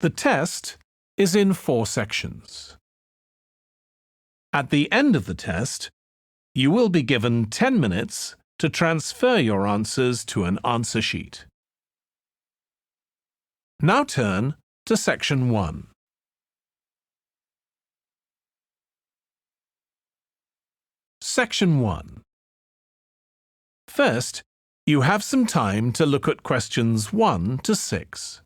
The test is in 4 sections. At the end of the test, you will be given 10 minutes to transfer your answers to an answer sheet. Now turn to Section 1. Section 1. First, you have some time to look at questions 1 to 6.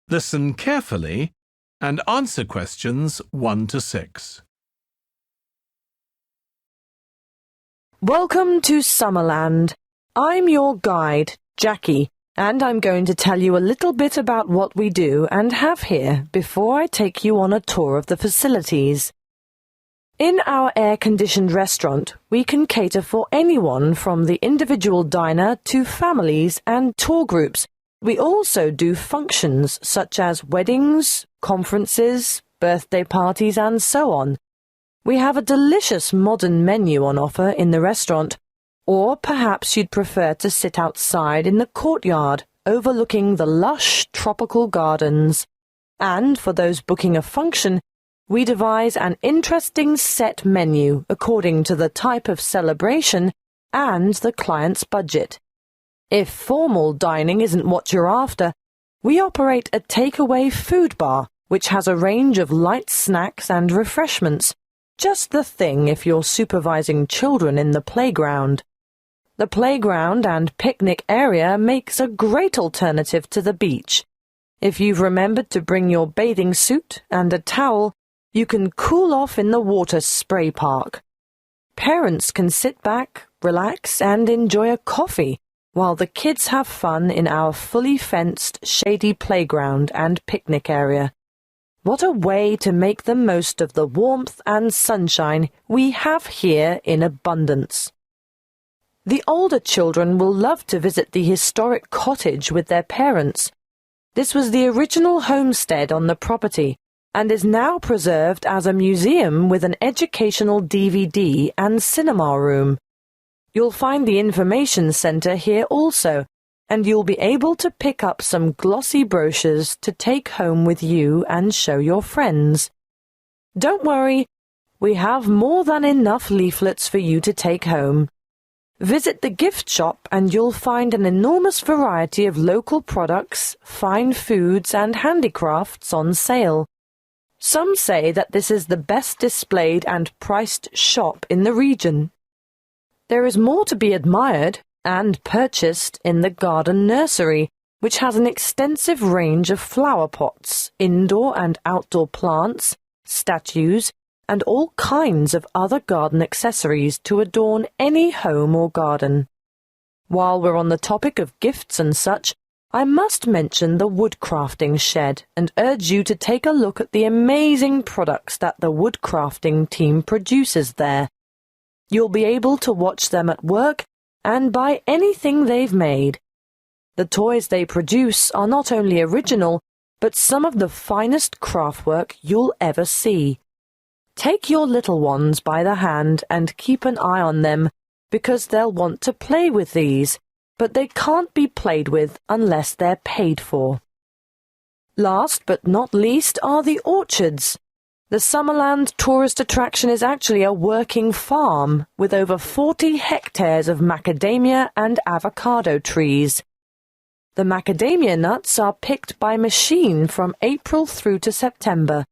Listen carefully and answer questions 1 to 6. Welcome to Summerland. I'm your guide, Jackie, and I'm going to tell you a little bit about what we do and have here before I take you on a tour of the facilities. In our air-conditioned restaurant, we can cater for anyone from the individual diner to families and tour groups. We also do functions such as weddings, conferences, birthday parties, and so on. We have a delicious modern menu on offer in the restaurant, or perhaps you'd prefer to sit outside in the courtyard overlooking the lush tropical gardens. And for those booking a function, we devise an interesting set menu according to the type of celebration and the client's budget. If formal dining isn't what you're after, we operate a takeaway food bar, which has a range of light snacks and refreshments. Just the thing if you're supervising children in the playground. The playground and picnic area makes a great alternative to the beach. If you've remembered to bring your bathing suit and a towel, you can cool off in the water spray park. Parents can sit back, relax, and enjoy a coffee, while the kids have fun in our fully fenced, shady playground and picnic area. What a way to make the most of the warmth and sunshine we have here in abundance. The older children will love to visit the historic cottage with their parents. This was the original homestead on the property and is now preserved as a museum with an educational DVD and cinema room. You'll find the information centre here also, and you'll be able to pick up some glossy brochures to take home with you and show your friends. Don't worry, we have more than enough leaflets for you to take home. Visit the gift shop and you'll find an enormous variety of local products, fine foods and handicrafts on sale. Some say that this is the best displayed and priced shop in the region. There is more to be admired and purchased in the garden nursery, which has an extensive range of flower pots, indoor and outdoor plants, statues, and all kinds of other garden accessories to adorn any home or garden. While we're on the topic of gifts and such, I must mention the woodcrafting shed and urge you to take a look at the amazing products that the woodcrafting team produces there. You'll be able to watch them at work and buy anything they've made. The toys they produce are not only original, but some of the finest craftwork you'll ever see. Take your little ones by the hand and keep an eye on them, because they'll want to play with these, but they can't be played with unless they're paid for. Last but not least are the orchards. The Summerland tourist attraction is actually a working farm with over 40 hectares of macadamia and avocado trees. The macadamia nuts are picked by machine from April through to September.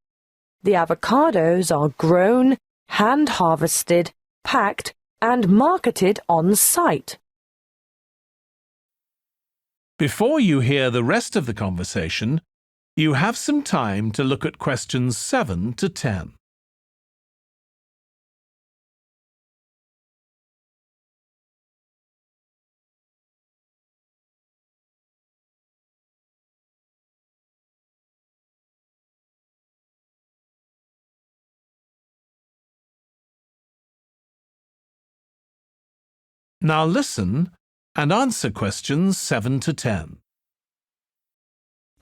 The avocados are grown, hand-harvested, packed, and marketed on site. Before you hear the rest of the conversation, you have some time to look at questions 7 to 10. Now listen and answer questions 7 to 10.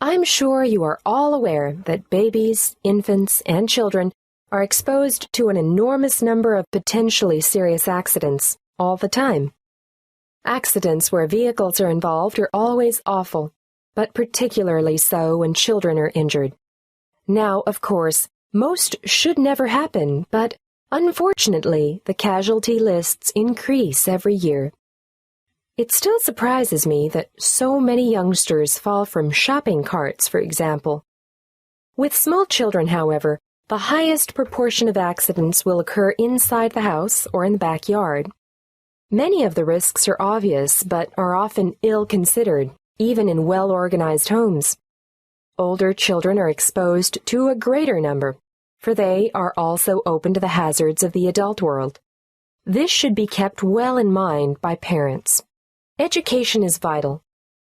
I'm sure you are all aware that babies, infants, and children are exposed to an enormous number of potentially serious accidents all the time. Accidents where vehicles are involved are always awful, but particularly so when children are injured. Now, of course, most should never happen, but unfortunately, the casualty lists increase every year. It still surprises me that so many youngsters fall from shopping carts, for example. With small children, however, the highest proportion of accidents will occur inside the house or in the backyard. Many of the risks are obvious, but are often ill-considered, even in well-organized homes. Older children are exposed to a greater number, for they are also open to the hazards of the adult world. This should be kept well in mind by parents. Education is vital.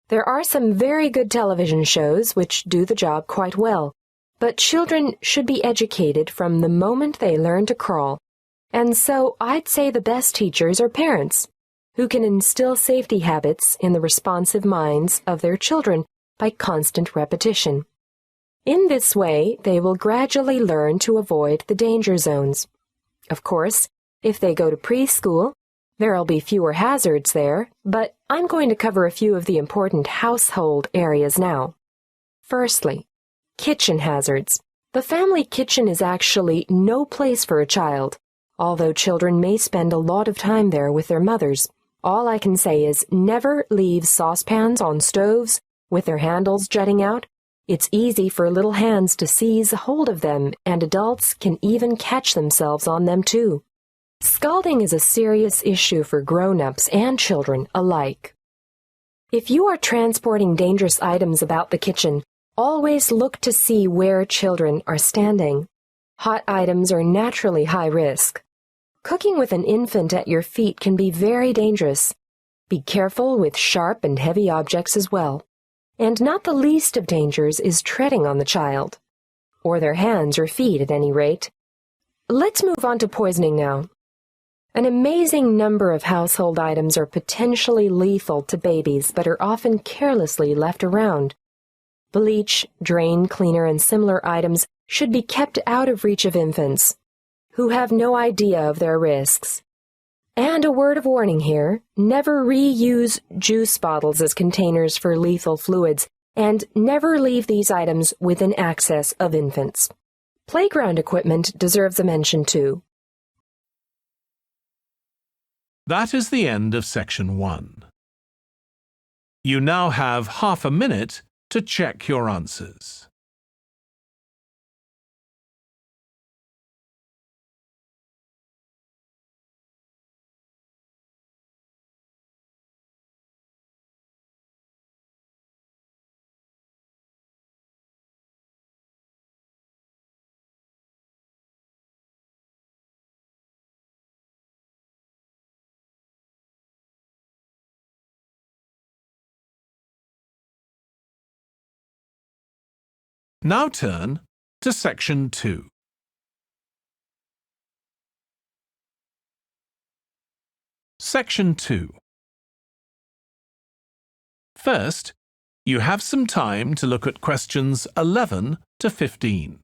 There are some very good television shows which do the job quite well, but children should be educated from the moment they learn to crawl. And so I'd say the best teachers are parents, who can instill safety habits in the responsive minds of their children by constant repetition. In this way, they will gradually learn to avoid the danger zones. Of course, if they go to preschool, there'll be fewer hazards there, but I'm going to cover a few of the important household areas now. Firstly, kitchen hazards. The family kitchen is actually no place for a child, although children may spend a lot of time there with their mothers. All I can say is never leave saucepans on stoves with their handles jutting out. It's easy for little hands to seize hold of them, and adults can even catch themselves on them too. Scalding is a serious issue for grown-ups and children alike. If you are transporting dangerous items about the kitchen, always look to see where children are standing. Hot items are naturally high risk. Cooking with an infant at your feet can be very dangerous. Be careful with sharp and heavy objects as well. And not the least of dangers is treading on the child, or their hands or feet at any rate. Let's move on to poisoning now. An amazing number of household items are potentially lethal to babies but are often carelessly left around. Bleach, drain cleaner, and similar items should be kept out of reach of infants, who have no idea of their risks. And a word of warning here, never reuse juice bottles as containers for lethal fluids, and never leave these items within access of infants. Playground equipment deserves a mention too. That is the end of section 1. You now have half a minute to check your answers. Now turn to section 2. Section 2. First, you have some time to look at questions 11 to 15.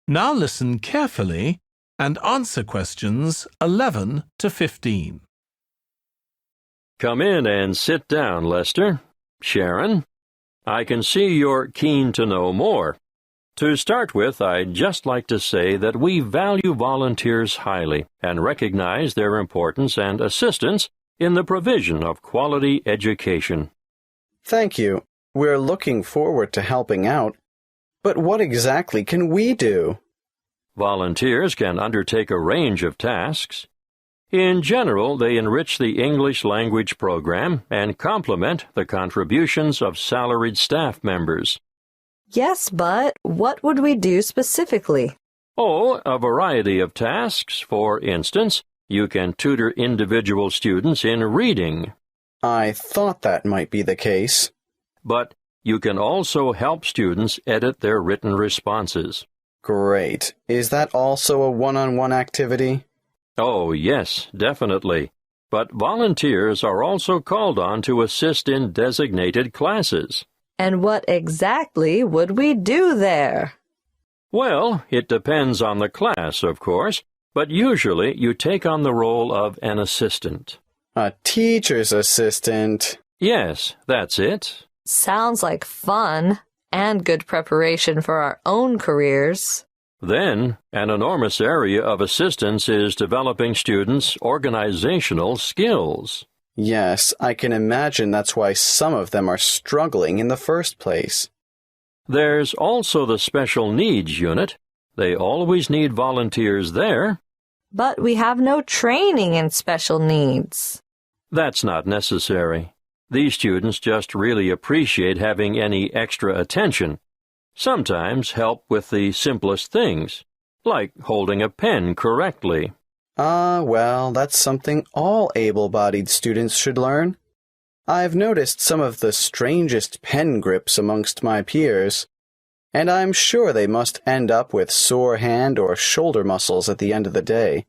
Now listen carefully and answer questions 11 to 15. Come in and sit down, Lester. Sharon, I can see you're keen to know more. To start with, I'd just like to say that we value volunteers highly and recognize their importance and assistance in the provision of quality education. Thank you. We're looking forward to helping out. But what exactly can we do? Volunteers can undertake a range of tasks. In general, they enrich the English language program and complement the contributions of salaried staff members. Yes, but what would we do specifically? Oh, a variety of tasks. For instance, you can tutor individual students in reading. I thought that might be the case. But you can also help students edit their written responses. Great. Is that also a one-on-one activity? Oh, yes, definitely. But volunteers are also called on to assist in designated classes. And what exactly would we do there? Well, it depends on the class, of course, but usually you take on the role of an assistant. A teacher's assistant. Yes, that's it. Sounds like fun and good preparation for our own careers. Then, an enormous area of assistance is developing students' organizational skills. Yes, I can imagine that's why some of them are struggling in the first place. There's also the special needs unit. They always need volunteers there. But we have no training in special needs. That's not necessary. These students just really appreciate having any extra attention. Sometimes help with the simplest things, like holding a pen correctly. Well, that's something all able-bodied students should learn. I've noticed some of the strangest pen grips amongst my peers, and I'm sure they must end up with sore hand or shoulder muscles at the end of the day.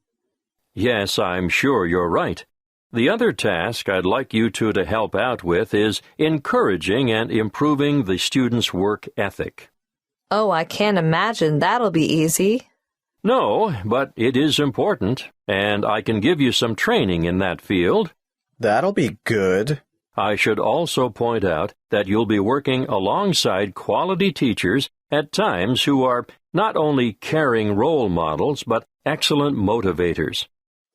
Yes, I'm sure you're right. The other task I'd like you two to help out with is encouraging and improving the students' work ethic. Oh, I can't imagine that'll be easy. No, but it is important, and I can give you some training in that field. That'll be good. I should also point out that you'll be working alongside quality teachers at times who are not only caring role models, but excellent motivators.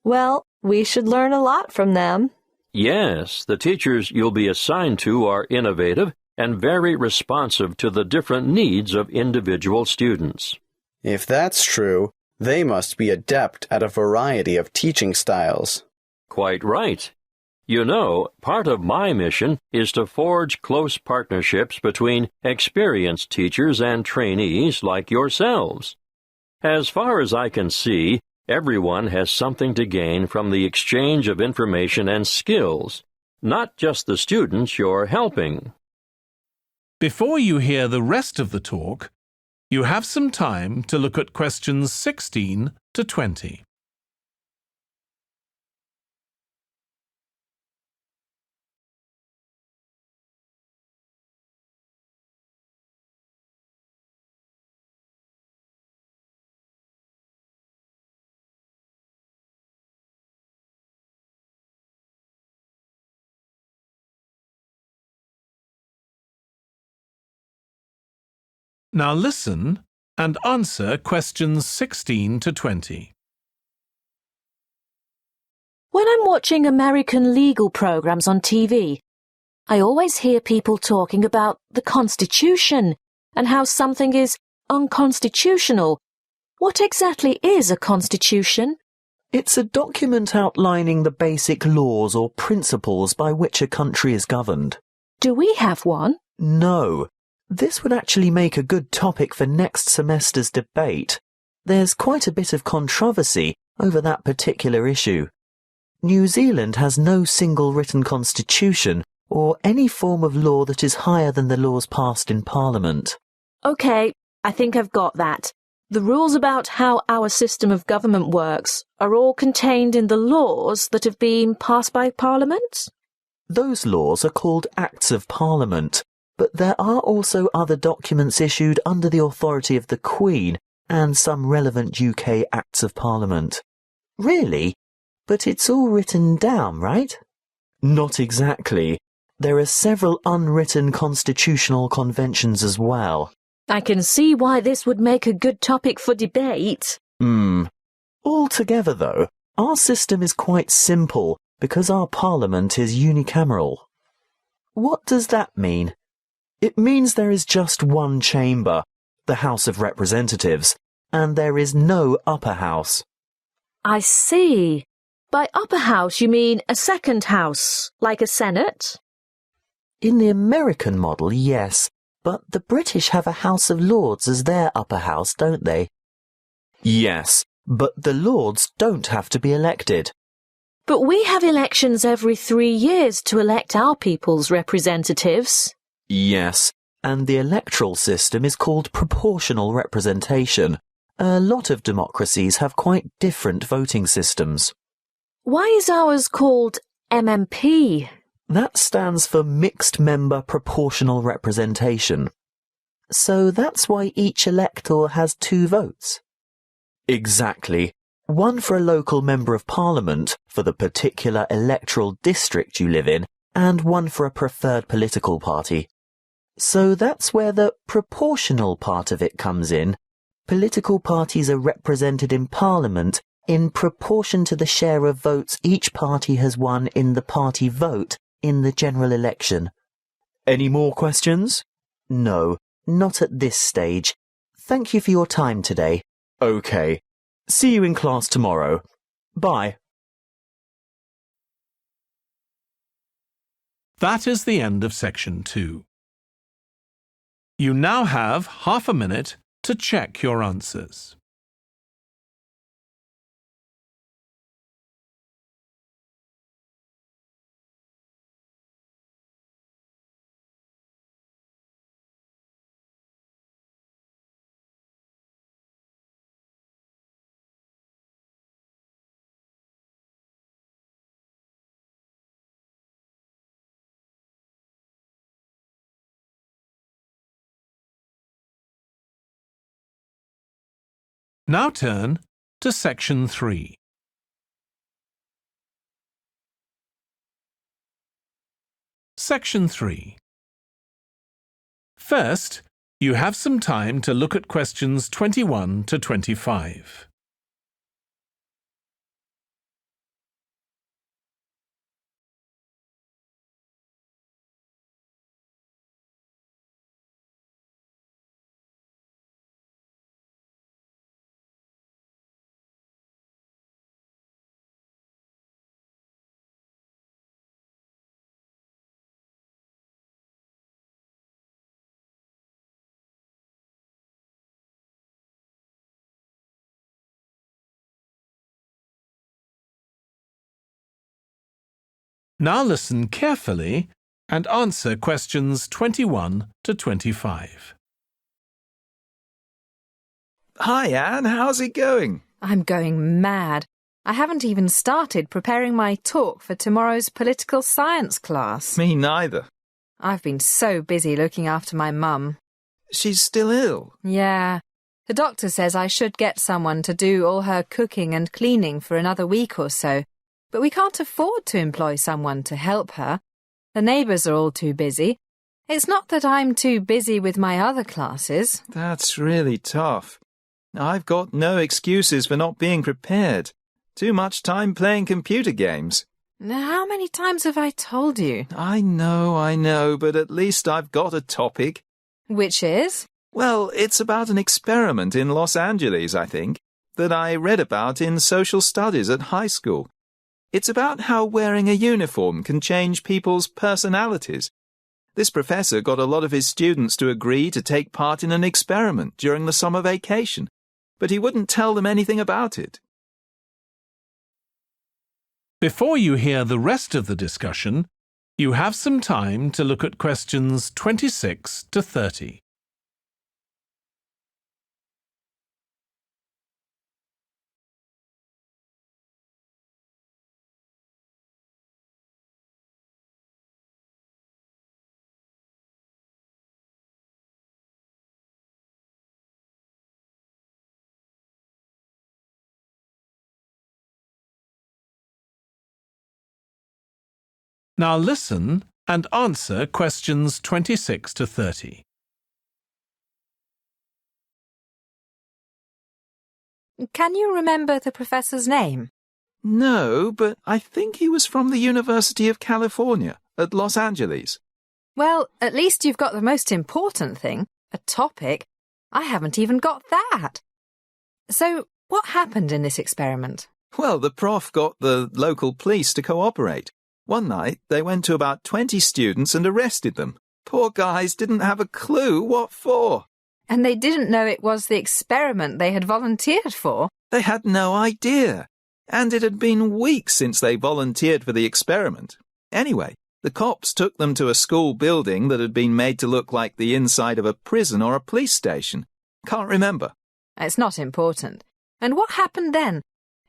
Well, we should learn a lot from them. Yes, the teachers you'll be assigned to are innovative and very responsive to the different needs of individual students. If that's true, they must be adept at a variety of teaching styles. Quite right. You know, part of my mission is to forge close partnerships between experienced teachers and trainees like yourselves. As far as I can see, everyone has something to gain from the exchange of information and skills, not just the students you're helping. Before you hear the rest of the talk, you have some time to look at questions 16 to 20. Now listen and answer questions 16 to 20. When I'm watching American legal programs on TV, I always hear people talking about the Constitution and how something is unconstitutional. What exactly is a constitution? It's a document outlining the basic laws or principles by which a country is governed. Do we have one? No. This would actually make a good topic for next semester's debate. There's quite a bit of controversy over that particular issue. New Zealand has no single written constitution or any form of law that is higher than the laws passed in Parliament. OK, I think I've got that. The rules about how our system of government works are all contained in the laws that have been passed by Parliament? Those laws are called Acts of Parliament. But there are also other documents issued under the authority of the Queen and some relevant UK Acts of Parliament. Really? But it's all written down, right? Not exactly. There are several unwritten constitutional conventions as well. I can see why this would make a good topic for debate. Altogether, though, our system is quite simple because our Parliament is unicameral. What does that mean? It means there is just one chamber, the House of Representatives, and there is no upper house. I see. By upper house you mean a second house, like a Senate? In the American model, yes, but the British have a House of Lords as their upper house, don't they? Yes, but the Lords don't have to be elected. But we have elections every 3 years to elect our people's representatives. Yes, and the electoral system is called proportional representation. A lot of democracies have quite different voting systems. Why is ours called MMP? That stands for Mixed Member Proportional Representation. So that's why each elector has 2 votes. Exactly. One for a local Member of Parliament for the particular electoral district you live in, and one for a preferred political party. So that's where the proportional part of it comes in. Political parties are represented in Parliament in proportion to the share of votes each party has won in the party vote in the general election. Any more questions? No, not at this stage. Thank you for your time today. OK. See you in class tomorrow. Bye. That is the end of section 2. You now have half a minute to check your answers. Now turn to section 3. Section 3. First, you have some time to look at questions 21 to 25. Now listen carefully and answer questions 21 to 25. Hi, Anne. How's it going? I'm going mad. I haven't even started preparing my talk for tomorrow's political science class. Me neither. I've been so busy looking after my mum. She's still ill. Yeah. The doctor says I should get someone to do all her cooking and cleaning for another week or so. But we can't afford to employ someone to help her. The neighbours are all too busy. It's not that I'm too busy with my other classes. That's really tough. I've got no excuses for not being prepared. Too much time playing computer games. How many times have I told you? I know, but at least I've got a topic. Which is? Well, it's about an experiment in Los Angeles, I think, that I read about in social studies at high school. It's about how wearing a uniform can change people's personalities. This professor got a lot of his students to agree to take part in an experiment during the summer vacation, but he wouldn't tell them anything about it. Before you hear the rest of the discussion, you have some time to look at questions 26 to 30. Now listen and answer questions 26 to 30. Can you remember the professor's name? No, but I think he was from the University of California at Los Angeles. Well, at least you've got the most important thing, a topic. I haven't even got that. So, what happened in this experiment? Well, the prof got the local police to cooperate. One night, they went to about 20 students and arrested them. Poor guys didn't have a clue what for. And they didn't know it was the experiment they had volunteered for? They had no idea. And it had been weeks since they volunteered for the experiment. Anyway, the cops took them to a school building that had been made to look like the inside of a prison or a police station. Can't remember. It's not important. And what happened then?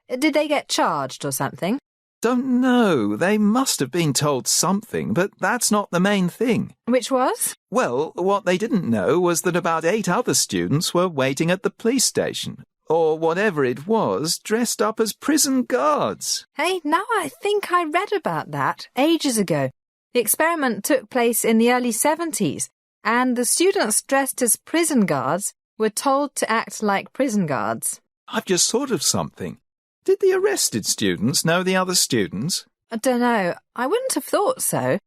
Did they get charged or something? Don't know. They must have been told something, but that's not the main thing. Which was? Well, what they didn't know was that about 8 other students were waiting at the police station, or whatever it was, dressed up as prison guards. Hey, now I think I read about that ages ago. The experiment took place in the early 70s, and the students dressed as prison guards were told to act like prison guards. I've just thought of something. Did the arrested students know the other students? I don't know. I wouldn't have thought so.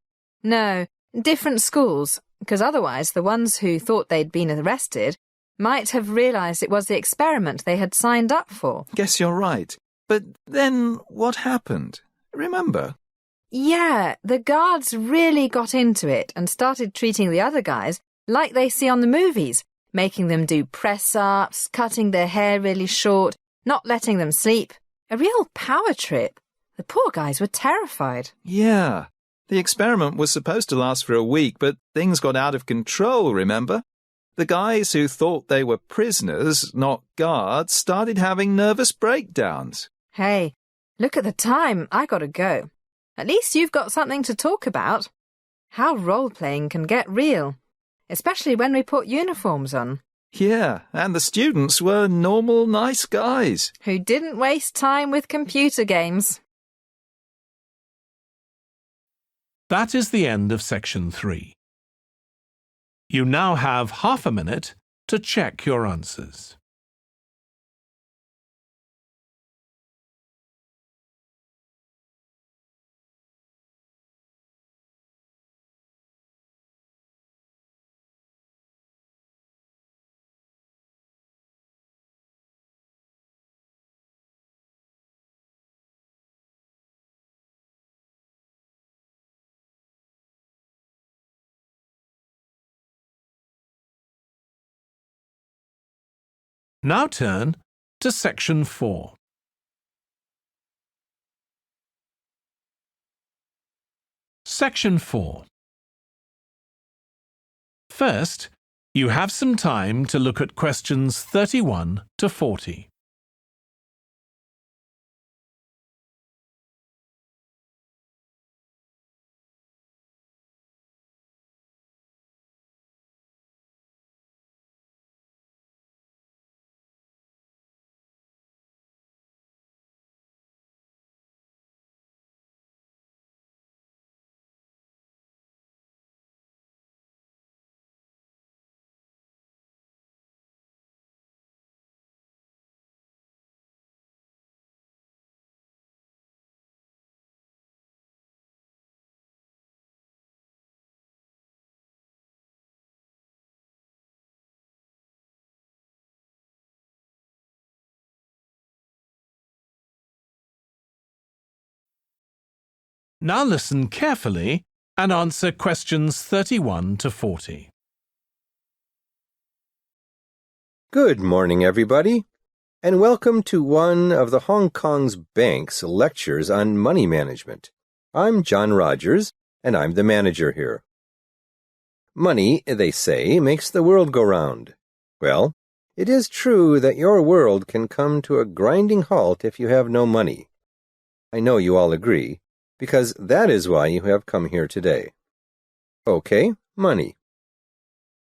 No, different schools, because otherwise the ones who thought they'd been arrested might have realised it was the experiment they had signed up for. Guess you're right. But then what happened? Remember? Yeah, the guards really got into it and started treating the other guys like they see on the movies, making them do press-ups, cutting their hair really short, not letting them sleep. A real power trip. The poor guys were terrified. Yeah. The experiment was supposed to last for a week, but things got out of control, remember? The guys who thought they were prisoners, not guards, started having nervous breakdowns. Hey, look at the time. I gotta go. At least you've got something to talk about. How role-playing can get real, especially when we put uniforms on. Yeah, and the students were normal, nice guys. Who didn't waste time with computer games. That is the end of section 3. You now have half a minute to check your answers. Now turn to section 4. Section 4. First, you have some time to look at questions 31 to 40. Now listen carefully and answer questions 31 to 40. Good morning, everybody, and welcome to one of the Hong Kong's bank's lectures on money management. I'm John Rogers, and I'm the manager here. Money, they say, makes the world go round. Well, it is true that your world can come to a grinding halt if you have no money. I know you all agree, because that is why you have come here today. Okay, money.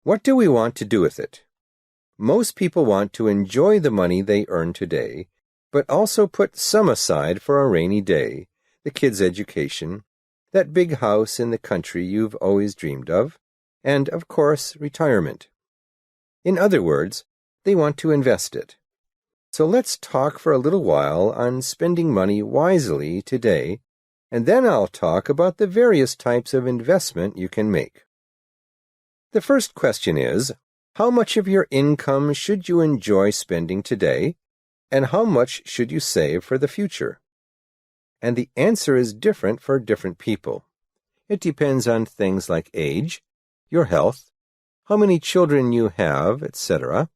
What do we want to do with it? Most people want to enjoy the money they earn today, but also put some aside for a rainy day, the kids' education, that big house in the country you've always dreamed of, and, of course, retirement. In other words, they want to invest it. So let's talk for a little while on spending money wisely today, and then I'll talk about the various types of investment you can make. The first question is, how much of your income should you enjoy spending today, And how much should you save for the future? And the answer is different for different people. It depends on things like age, your health, how many children you have, etc.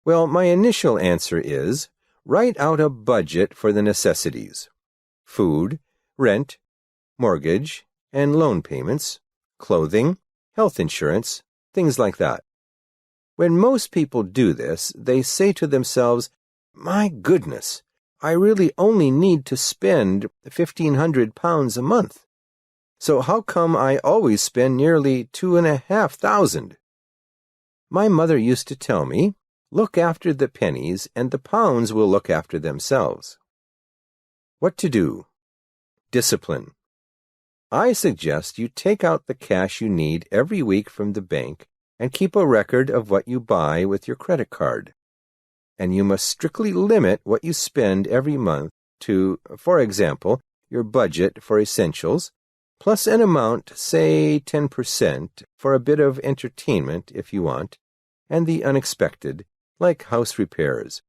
Well, my initial answer is, write out a budget for the necessities: food, rent, mortgage, and loan payments, clothing, health insurance, things like that. When most people do this, they say to themselves, "My goodness, I really only need to spend £1,500 a month. So how come I always spend nearly £2,500? My mother used to tell me, look after the pennies and the pounds will look after themselves." What to do? Discipline. I suggest you take out the cash you need every week from the bank and keep a record of what you buy with your credit card. And you must strictly limit what you spend every month to, for example, your budget for essentials, plus an amount, say 10%, for a bit of entertainment if you want, and the unexpected, like house repairs,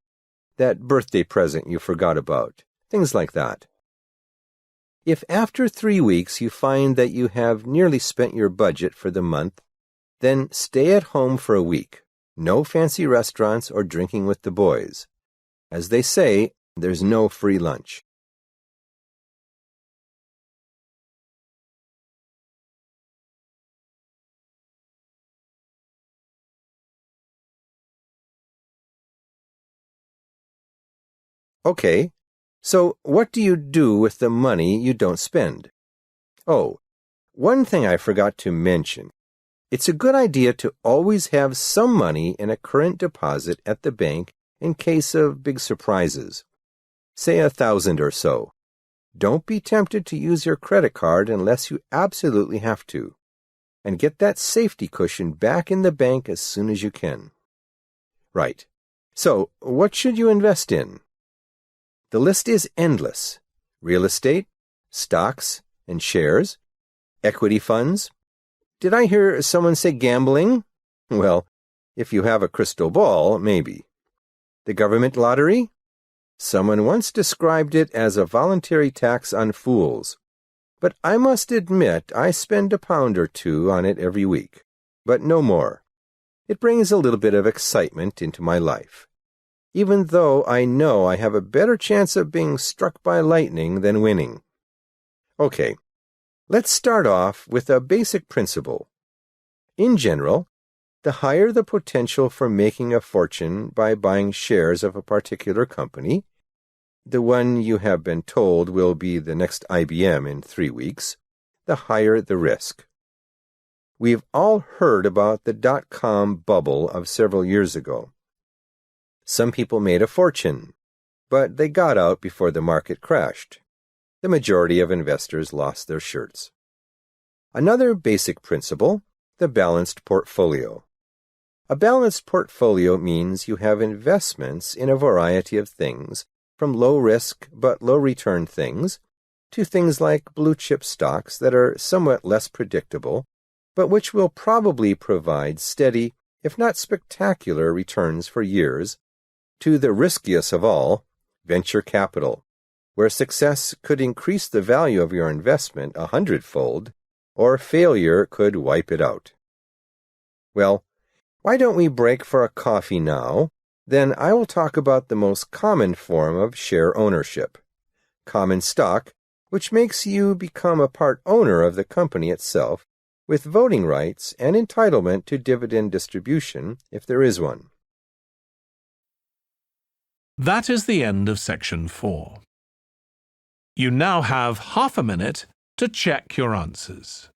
that birthday present you forgot about, things like that. If after 3 weeks you find that you have nearly spent your budget for the month, then stay at home for a week. No fancy restaurants or drinking with the boys. As they say, there's no free lunch. Okay, so what do you do with the money you don't spend? Oh, one thing I forgot to mention. It's a good idea to always have some money in a current deposit at the bank in case of big surprises. Say 1,000 or so. Don't be tempted to use your credit card unless you absolutely have to. And get that safety cushion back in the bank as soon as you can. Right. So, what should you invest in? The list is endless. Real estate, stocks and shares, equity funds. Did I hear someone say gambling? Well, if you have a crystal ball, maybe. The government lottery? Someone once described it as a voluntary tax on fools. But I must admit I spend £1 or £2 on it every week, but no more. It brings a little bit of excitement into my life, even though I know I have a better chance of being struck by lightning than winning. Okay. Let's start off with a basic principle. In general, the higher the potential for making a fortune by buying shares of a particular company, the one you have been told will be the next IBM in 3 weeks, the higher the risk. We've all heard about the dot-com bubble of several years ago. Some people made a fortune, but they got out before the market crashed. The majority of investors lost their shirts. Another basic principle, the balanced portfolio. A balanced portfolio means you have investments in a variety of things, from low-risk but low-return things to things like blue-chip stocks that are somewhat less predictable, but which will probably provide steady, if not spectacular, returns for years, to the riskiest of all, venture capital, where success could increase the value of your investment 100-fold, or failure could wipe it out. Well, why don't we break for a coffee now? Then I will talk about the most common form of share ownership, common stock, which makes you become a part owner of the company itself, with voting rights and entitlement to dividend distribution if there is one. That is the end of section 4. You now have half a minute to check your answers.